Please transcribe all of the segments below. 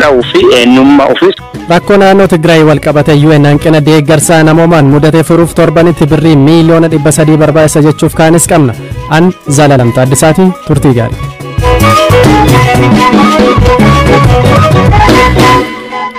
ta'uu fi eenyummaa ofiis. Rakkoo naannoo Tigraay wal qabate UN hanqina deeggarsa namoomaan mudate furuuf torbanitti birrii miiliyoona 300 barbaachisa jechuuf kaanis qabna. An Zalalam Taaddisaati turtii gaarii.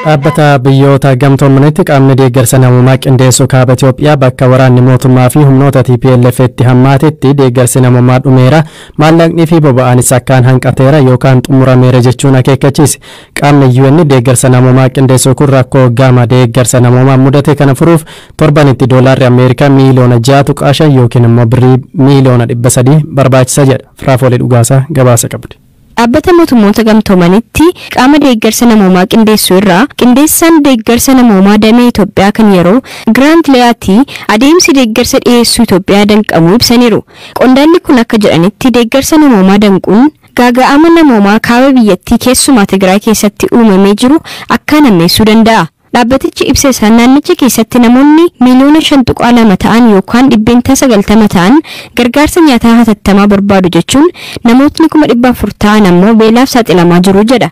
Dhaabbata biyyoota gamtoomanitti qaamni deeggarsa namoomaa qindeessuu kaaba Itoophiyaa bakka waraanni mootummaa fi humnoota TPLF itti hammaatetti deeggarsi namoomaa dhumeera maallaqni fi boba'aanis akkaan hanqateera yookaan xumurameera jechuun akeekkachiise. Qaamni UN deeggarsa namoomaa qindeessuu kun rakkoo gama deeggarsa namoomaa mudate kana furuuf torbanitti doolaarri Ameerikaa miiliyoona 6.5 yookiin immoo birrii miiliyoona 300 barbaachisa jedha. Firaafolee Dhugaasaa gabaasa qabdi. Dhaabbata mootummoota gamtoomanitti qaama deeggarsa namoomaa qindeessuu irraa qindeessaan deeggarsa namoomaa damee Itoophiyaa kan yeroo Giraant Leeyaati adeemsi deeggarsa dhiyeessuu Itoophiyaa danqamuu ibsaniiru. Qondaalli kun akka jedhanitti deeggarsa namoomaa danquun gaaga'ama namoomaa kaaba biyyattii keessumaa Tigraay keessatti uumamee jiru akkaan hammeessuu danda'a. Dhaabbatichi ibsa isaa naannicha keessatti namoonni miiliyoona 5.2 ta'an yookaan 90 ta'an gargaarsa nyaataa hatattamaa barbaadu jechuun namootni 400 ta'an ammoo beelaaf saaxilamaa jiru jedha.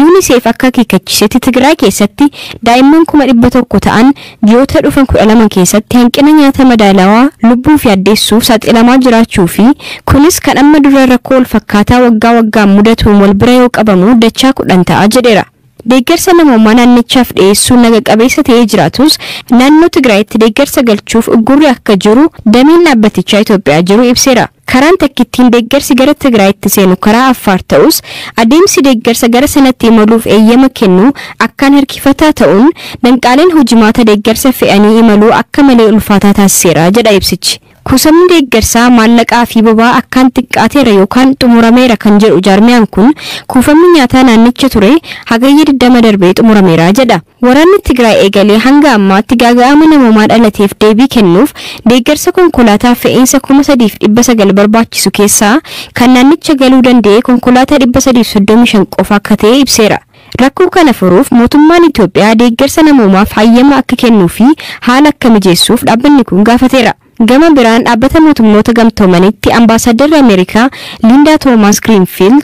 UNICEF akka akeekkachiisetti Tigraay keessatti daa'imman 100 ta'an ji'oota dhufan 12 keessatti hanqina nyaata madaalawaa lubbuu fi addeessuuf saaxilamaa jiraachuu fi kunis kan amma dura rakkoo wal fakkaataa waggaa waggaan mudatuun wal bira yoo qabamu dachaa 10 ta'a jedheera. Deeggarsa namoomaa naannichaaf dhiyeessuun naga qabeessa ta'ee jiraatus naannoo Tigraayitti deeggarsa galchuuf uggurri akka jiru dameen dhaabbatichaa Itoophiyaa jiru ibseera. Karaan takkittiin deeggarsi gara Tigraayitti seenu karaa Affaar ta'us adeemsi deeggarsa gara sanatti imaluuf eeyyama kennu akkaan harkifataa ta'uun danqaaleen hojimaata deeggarsa fe'anii imaluu akka malee ulfaataa taasiseera jedha ibsichi. Kuusamni deeggarsaa maallaqaa fi boba'aa akkaan xiqqaateera yookaan xumurameera kan jedhu jaarmiyaan kun kuufamni nyaataa naannicha ture hagayya 20 darbee xumurameera jedha. Waraanni Tigraay eegalee hanga ammaatti gaaga'ama namoomaa dhalateef deebii kennuuf deeggarsa konkolaataa fe'iinsa 3,900 barbaachisu keessaa kan naannicha galuu danda'e konkolaataa 335 qofa akka ta'e ibseera. Rakkoo kana furuuf mootummaan Itoophiyaa deeggarsa namoomaaf hayyama akka kennuu fi haala akka mijeessuuf dhaabbanni kun gaafateera. Gama biraan dhaabbata mootummoota gamtoomanitti ambaasaaddarri Ameerikaa Linda Thomas Greenfield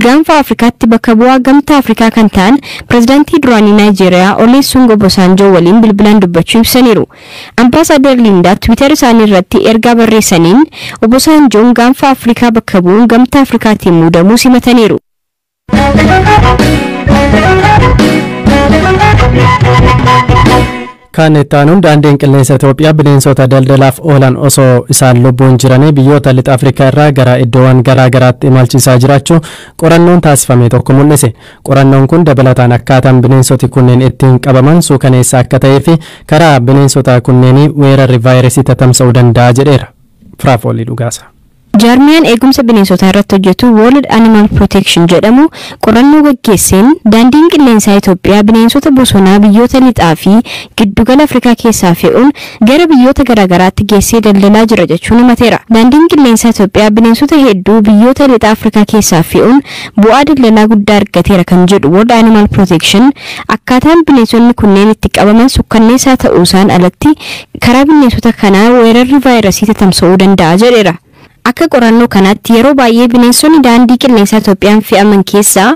gaanfa Afrikaatti bakka bu'aa gamtaa Afrikaa kan ta'an pirezidaantii duraanii Naayijeeriyaa Olusegun Obasanjoo waliin bilbilaan dubbachuu ibsaniiru. Ambaasaaddarri Linda Twitter isaanii irratti ergaa barreessaniin Obasanjoon gaanfa Afrikaa bakka bu'uun gamtaa Afrikaatiin muudamuu simataniiru. Kan ittaanuun daandiin qilleensa Itoophiyaa bineensota daldalaaf oolan osoo isaan lubbuun jiranii biyyoota lixa Afrikaa irraa gara iddoowwan garaa garaatti imalchiisaa jiraachuu qorannoon taasifame tokko mul'ise. Qorannoon kun dabalataan akkaataan bineensoti kunneen ittiin qabaman suukaneessa akka ta'ee fi karaa bineensota kunneenii weerarri vaayirasii tatamsa'uu danda'a jedheera. Firaafolee Dhugaasa. Jaarmiyaan eegumsa bineensotaa irratti hojjetu World Animal Protection jedhamu qorannoo gaggeesseen daandiin qilleensaa Itoophiyaa bineensota bosonaa biyyoota lixaa fi giddugala Afrikaa keessaa fe'uun gara biyyoota garaagaraatti geessee daldalaa jira jechuun himateera. Daandiin qilleensaa Itoophiyaa bineensota hedduu biyyoota lixaa Afrikaa keessaa fe'uun bu'aa daldalaa guddaa argateera kan jedhu World Animal Protection akkaataan bineensonni kunneen itti qabaman sukkanneessaa ta'uusaan alatti karaa bineensota kanaa weerarri vaayirasii tatamsa'uu danda'a jedheera. Akka qorannoo kanaatti yeroo baay'ee bineensonni daandii qilleensaa Itoophiyaan fe'aman keessaa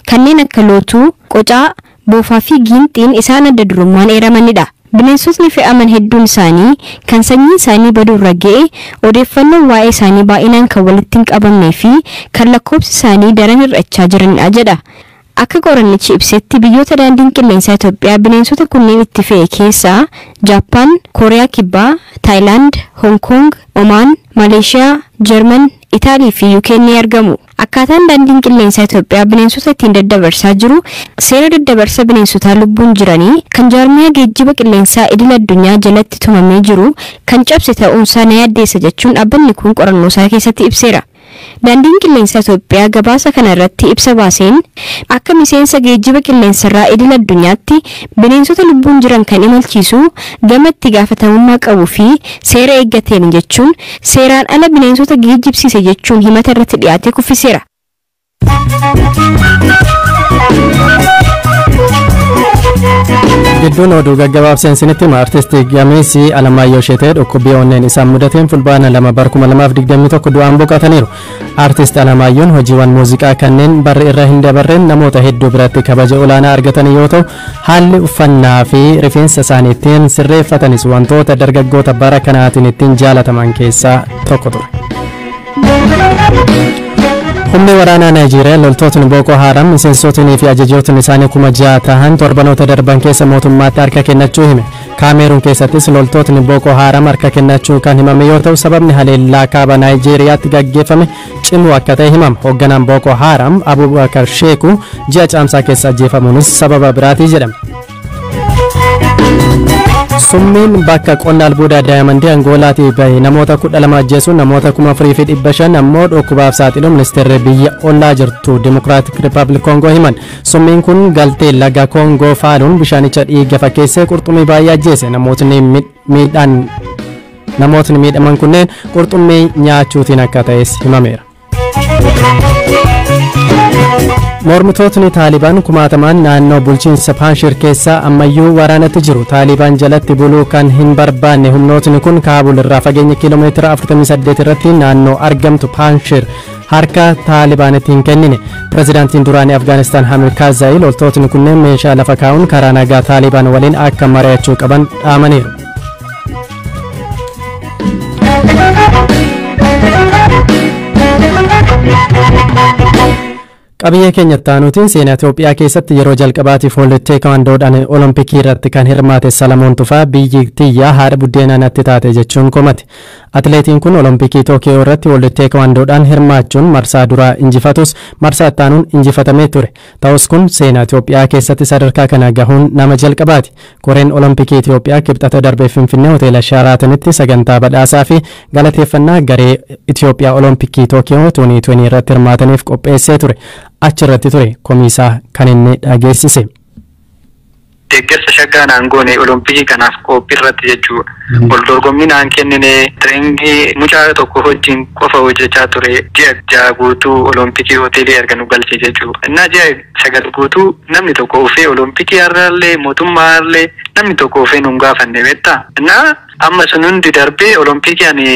kanneen akka lootuu, qocaa, boofaa fi giinxiin isaan adda durummaan eeramanidha. Bineensotni fe'aman hedduun isaanii kan sanyiin isaanii baduurra ga'e odeeffannoon waa'ee isaanii baay'inaan kan walitti hin qabamnee fi kan lakkoofsi isaanii daran hir'achaa jiranidha jedha. Akka qorannichi ibsetti biyyoota daandiin qilleensaa Itoophiyaa bineensota kunneen itti fe'e keessaa Jaappaan, Kooriyaa Kibbaa, Taayilaand, Hong Kong, Omaan, Maleeshiyaa, Jarman, Itaalii fi UK ni argamu. Akkaataan daandiin qilleensaa Itoophiyaa bineensota ittiin daddabarsaa jiru seera daddabarsa bineensotaa lubbuun jiranii kan jaarmiyaa geejjiba qilleensaa idil addunyaa jalatti tumamee jiru kan cabse ta'uunsaa na yaaddeessa jechuun dhaabbanni kun qorannoo isaa keessatti ibseera. Daandiin qilleensaa Itoophiyaa gabaasa kana irratti ibsa baaseen akka miseensa geejjiba qilleensarraa idil addunyaatti bineensota lubbuun jiran kan imalchiisu gama itti gaafatamummaa qabuu fi seera eeggateen jechuun seeraan ala bineensota geejjibsiise jechuun himata irratti dhiyaate kuffiseera. Gidduun oduu gaggabaabseen sinitti artistii Gameessi Alamaayyoo Shetee dhukkubbii onneen isaan mudateen fulbaana 2 bara 2021 du'aan boqotaniiru. Artist Alamaayoon hojiiwwan muuziqaa kanneen barri irra hin dabarreen namoota hedduu biratti kabaja olaanaa argatan yoo ta'u haalli uffannaa fi rifeensa isaanii ittiin sirreeffatanis wantoota dargaggoota bara kanaatiin ittiin jaalataman keessaa tokko ture. Humni waraanaa Naayijeeriyaa loltootni Boko Haram miseensotii fi ajajootni isaanii 6,000 ta'an torbanoota darban keessa mootummaatti harka kennachuu hime. Kaameruun keessattis loltootni Boko Haram harka kennachuu kan himame yoo ta'u sababni haleellaa kaaba Naayijeeriyaatti gaggeeffame cimuu akka ta'e himama. Hoogganaan Boko Haram Abubakar Sheeku ji'a caamsaa keessa ajjeefamuunis sababa biraatii jedhama. Summiin bakka qonna albuuda daayamandii Angoolaatii bahe namoota 12 ajjeesuun namoota 4,500 ammoo dhukkubaaf saaxilu ministeerri biyya ollaa jirtu Democratic Republic Congo himan. Summiin kun galtee laga Congo faaluun bishaanicha dhiiga fakkeessee qurxummii baay'ee ajjeese. Namootni miidhaman kunneen qurxummii nyaachuutiin akka ta'es himameera. Mormitootni Taalibaan kumaatamaan naannoo bulchiinsa Paanshir keessaa ammayyuu waraanatti jiru. Taalibaan jalatti buluu kan hin barbaanne humnootni kun Kaabul irraa fageenya kiiloomeetira 48 irratti naannoo argamtu Paanshir harka Taalibaanitti hin kennine. Pireezidaantiin duraanii Afgaanistaan Hamid Karzaayi loltootni kunneen meeshaa lafa kaa'uun karaa nagaa Taalibaan waliin akka mari'achuu qaban dhaamaniiru. Qabiyyee keenyatti aanuutiin seenaa Itoophiyaa keessatti yeroo jalqabaatiif World Teekwaandoodhaan Olompikii irratti kan hirmaate Salamoon Tufaa biyyi tiyyaa haadha buddeenaa natti taate jechuun komate. Atileetiin kun Olompikii Tookiyoo irratti World Teekwaandoodhaan hirmaachuun marsaa duraa injifatus marsaa itti aanuun injifatamee ture. Ta'us kun seenaa Itoophiyaa keessatti sadarkaa kana gahuun nama jalqabaati. Koreen Olompikii Itoophiyaa kibxata darbee Finfinnee hoteela Shaaraatanitti sagantaa badhaasaa fi galateeffannaa garee Itoophiyaa Olompikii Tookiyoo 2020 irratti hirmaataniif qopheessee ture. Achirratti ture komisaa kan inni dhageessise. Deeggarsa shaggaan aangoone Olompikii kanaaf qophii irratti jechuudha. Wal dorgommiin aan kennine tireeningii mucaa tokko wajjin qofa hojjechaa ture ji'a guutuu Olompikii hoteelii erga nu galche jechuudha. Innaa ji'a 9 guutuu namni tokko dhufee Olompikii har'aallee mootummaa har'aallee namni tokko dhufee nu gaafanne beektaa. Innaa amma sun hundi darbee Olompikii ani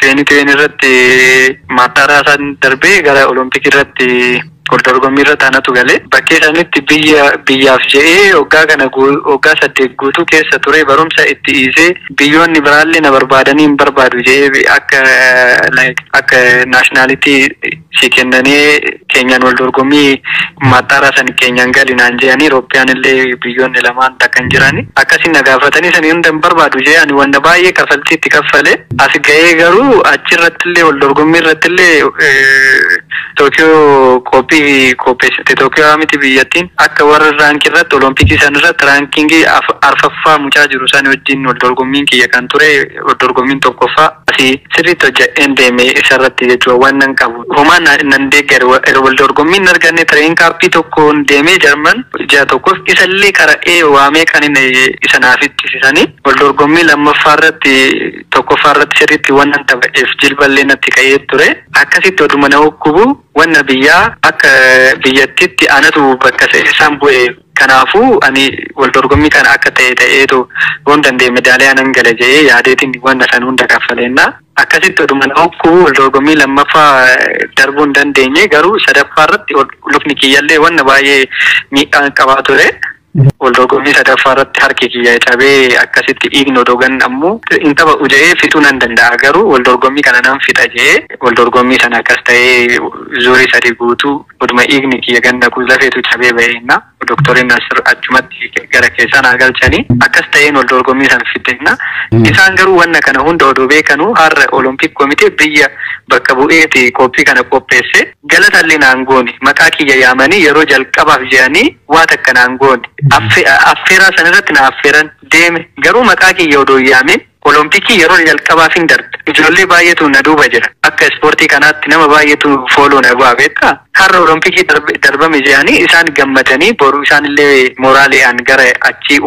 2020 irratti maataaraa isaan darbee gara Olompikii irratti wal dorgommii irra taanatu galee bakkee sanitti biyyaaf jedhee waggaa 8 guutuu keessa ture barumsa itti dhiisee biyyoonni biraallee na barbaadanii hin barbaadu jedhee akka naashinaalitii si kennanii keenyaan wal dorgommii maxxaraa san keenyaan galinaan jedhanii Itoophiyaan illee biyyoonni lamaan takkan jirani akkasiin na gaafatanii sanii hunda hin barbaadu jedhee ani wanta baay'ee kafaltii itti kaffale as ga'ee garuu achirratti illee wal dorgommii irratti illee Tookiyoo qopheessite Tookiyoo miti biyyattiin akka warra raankii irratti Olompikii san irratti raankingii arfaffaa mucaa jiru san wajjin wal dorgommiin kiyya kan ture wal dorgommiin tokkoffaa asii sirriitti hojja'een deeme isarratti jechuudha waan nan qabu. Homaan nan deeggare wal dorgommiin arganne tireen kaappii tokkoon deemee Jarman ji'a tokkoof isallee qara'ee waamee kan inni isa naaf ittisisanii wal dorgommii lammaffaa irratti tokkoffaa irratti sirriitti waan nan taphateef jilballee natti ka'ee ture akkasitti oduma na hukkubu wanna biyyaa akka biyyattitti anatu bakka isaan bu'e kanaafuu ani wal dorgommii kana akka ta'eetu waan danda'e medaaliyaa nan gala jedhee yaadeetiin wanna san hunda kaffaleenna akkasitti oduma na hukkubu wal dorgommii lammaffaa darbuu hin dandeenye garuu sadaffaa irratti lukni kiyyallee wanna baay'ee miidhaan qabaa ture. Wal dorgommii sadaffaa irratti harki kiyya cabee akkasitti dhiigni odogan ammoo hin taphatu jedhee fixuu nan danda'a garuu wal dorgommii kana nan fixa jedhee wal dorgommii sana akkas ta'ee zuurii 3 guutuu oduma dhiigni kiyya ganda lafeetu cabee ba'eenna doktoriin achumatti gara keessaa na galchanii akkas ta'een wal dorgommii sana fixeenna isaan garuu wanna kana hunda odoo beekanu har'a Olompik komitee biyya bakka bu'eeti qophii kana qopheesse galatallee naan goone maqaa kiyya yaamanii yeroo jalqabaaf jedhanii waa takka naan goone. Affeeraa sanarratti na affeeran deeme garuu maqaa kiyya odoo yaame Olompikii yeroo jalqabaaf hin darbe ijoollee baay'eetu na duuba jira akka ispoortii kanaatti nama baay'eetu fooloo na bu'aa beektaa har'a Olompikii darbame jedhanii isaan gammadanii boru isaanillee moraaliidhaan gara achii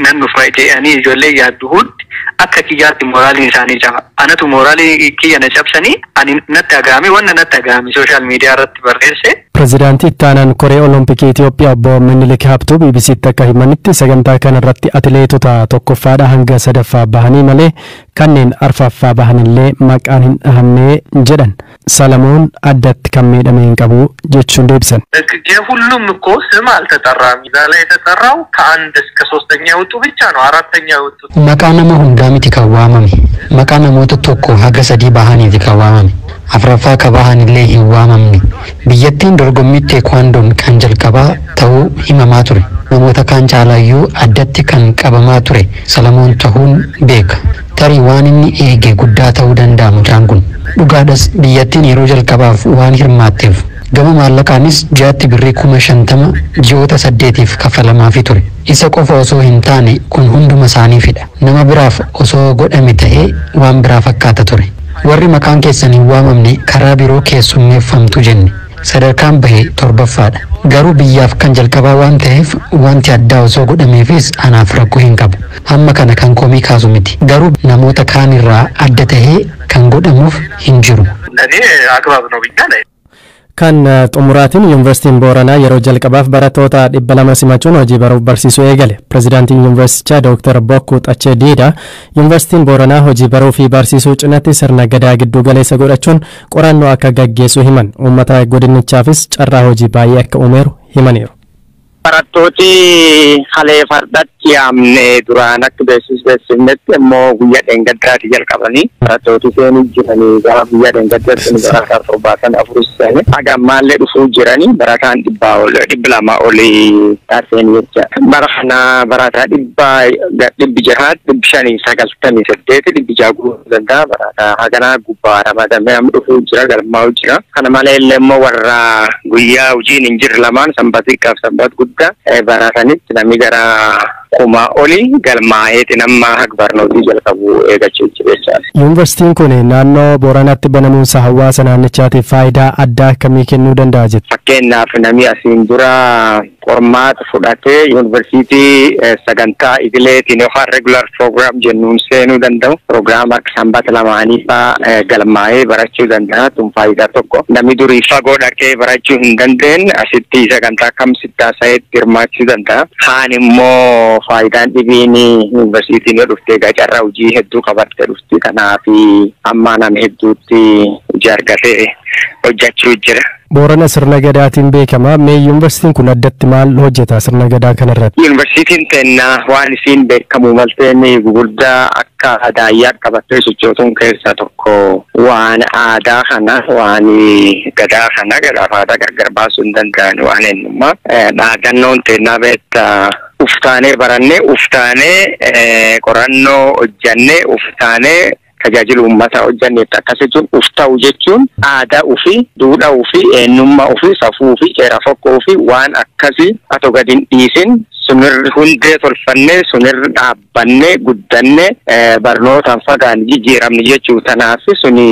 nan dhufa jedhanii ijoollee yaaddu hundi akka kiyyaatti moraaliin isaanii caba anatu moraalii kiyya na cabsanii ani natti dhagahame wanna natti dhagahame sooshaal miidiyaa irratti barreesse. Pireezidaantii ittaanaan Koree Olompikii Itoophiyaa obbo Minilik Habtuu BBC'tti akka himanitti sagantaa kanarratti atileetota tokkoffaadhaa hanga sadaffaa bahanii malee kanneen arfaffaa bahanillee maqaan hin dhahamne jedhan. ሰለሞን አዳት ከሚደመን ቀቡ ጀቹን ደብሰን የሁሉም እኮ ስም አልተጠራም ይላል የተጠራው ከአንድ እስከ ሶስተኛ ወጡ ብቻ ነው አራተኛ ወጡ መቃነመ ሁንዳሚት ከዋማሚ መቃነመ ወጥቶኮ ሀገሰዲ ባህኒ ተከዋማሚ አፍራፋ ከባህን ላይ ይዋማምኒ ቢየቲን ደርጎሚት ቴኳንዶን ካንጀል ቀባ ተው ኢማማቱሪ ነሞታ ካንቻላዩ አዳት ከን ቀበማ ቱሬ ሰለሞን ተሁን ቤክ ተሪ ዋንኒ ኤጌ ጉዳ ተው ደንዳሙ ጃንጉን ዱጋደስ ቢየቲን የሮጀል ቀባፍ ዋን hirmaateef gama maallaqaanis jaatti birrii 50 ji'oota 8f kafalamaa fi ture isa qofa osoo hin taane kun hunduma isaaniifidha nama biraaf osoo godhame ta'ee waan biraa fakkaata ture warri maqaan keessan hin waamamne karaa biroo keessummeeffamtu jenne sadarkaan bahe torbaffaadha garuu biyyaaf kan jalqabaa waan ta'eef wanti addaa osoo godhameefis anaaf rakkoo hin qabu hamma kana kan komii kaasu miti garuu namoota kaanirraa adda ta'ee kan godhamuuf hin jiru እኔ አግባብ ነው ብያለሁ kan xumuraatiin yuunivarsiitiin Booranaa yeroo jalqabaaf barattoota 200 simachuun hojii baruuf barsiisuu eegale. Pireezidaantiin yuunivarsiitichaa Dr. Bokkuu Xachee Diida yuunivarsiitiin Booranaa hojii baruu fi barsiisuu cinatti sirna gadaa gidduu galeessa godhachuun qorannoo akka gaggeessu himan. Uummata godinichaafis carraa hojii baay'ee akka uumeeru himaniiru. Barattooti halee fardatti amne duraan akka beeksisnetti immoo guyyaa dheengaddaatti jalqabanii barattooti seenii jiranii gara guyyaa dheengaddaatti barataa 74 hagamaallee dhufuu jiranii barataan 200 olii taasisanii jecha bara kana barataa 598 guutuu danda'a barataa haganaa gubbaa ramadamee dhufuu jira galmaa'u jira kana malee illee immoo warra guyyaa hojiin hin jirre lamaan sanbatii qaaf sanbat baratanitti namni gara kuma oli galmaa'eeti nama haq barnootii jalqabu eegachuu jecha. Yuunivarsiitiin kun naannoo Booranaatti banamuunsa hawaasa naannichaatiif faayidaa addaa akkamii kennuu danda'a jettu? Fakkeenyaaf namni asiin dura qormaata fudhatee yuunivarsiitii sagantaa idileetiin yookaan regular program jennuun seenuu danda'u prograama akka sanbata lamaanii fa'aa galmaa'ee barachuu danda'a tun faayidaa tokko namni durii fagoo dhaqee barachuu hin dandeenye asitti sagantaa kam sittaasayeetti hirmaachuu danda'a haan immoo faayidaan dhibiin yuunivarsiitiin yoo dhuftee gacarraa hojii hedduu qabattee dhufti kanaafi amma nama hedduutti hojii argatee hojjechuu jira. Boorana sirna gadaatiin beekama. Mee yuunivarsiitiin kun addatti maal hojjeta sirna gadaa kanarratti? Yuunivarsiitiin teenna waan isiin beekamu malteen gugurdaa akka adaayyaa qabattee sochootuun keessaa tokko waan aadaa kana waan gadaa kana gadaaf aadaa gargar baasuu hin danda'an waan eenyummaa dhaadannoon teennaa beekta uftaanee barannee uftaanee qorannoo hojjannee uftaanee tajaajilu ummata hojjannetti akkasitti ufta'u jechuun aadaa ofii duudhaa ofii eenyummaa ofii safuu ofii seera fokkoo ofii waan akkasii atoo gadi hin dhiisin sunirri hundee tolfannee sunirri dhaabbannee guddannee barnootaan fagaan jijjiiramni jechuu tanaaf suni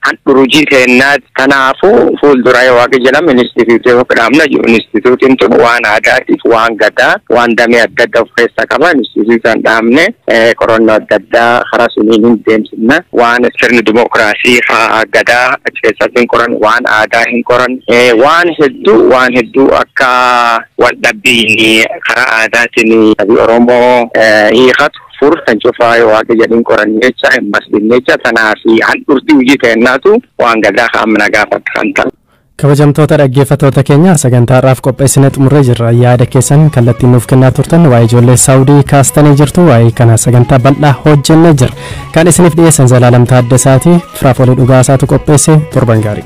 handurujii teennaa kanaafu fuuldura yoo akka jedhamu instituutii yookaan instituutiin tun waan aadaatiif waan gadaa waan damee adda addaa of keessaa qaba instituutiin dhaabne qorannoo adda addaa karaa suniin hin deemsifna waan sirni dimokiraasii haa gadaa achi keessatti hin qoran waan aadaa hin qoran waan hedduu akka wal dhabbiin karaa aadaatiin sabii Oromoo hiikatu furtan cufaa yoo akka jedhin qoran jecha hin masdin jecha tanaafi handurtii hojii kennaatu waan gadaa hamna gaafatu kan ta'u. Kabajamtoota dhaggeeffattoota keenya sagantaadhaaf qopheessine xumurree jirra. Yaada keessan kallattiin nuuf kennaa turtan waa'ee ijoollee Saawudii kaastanii jirtu waa'ee kana sagantaa bal'aa hojjennee jira. Kan isiniif dhiyeessan Zalaalam Taaddasaati Firaafolee Dhugaasaatu qopheesse torban gaarii.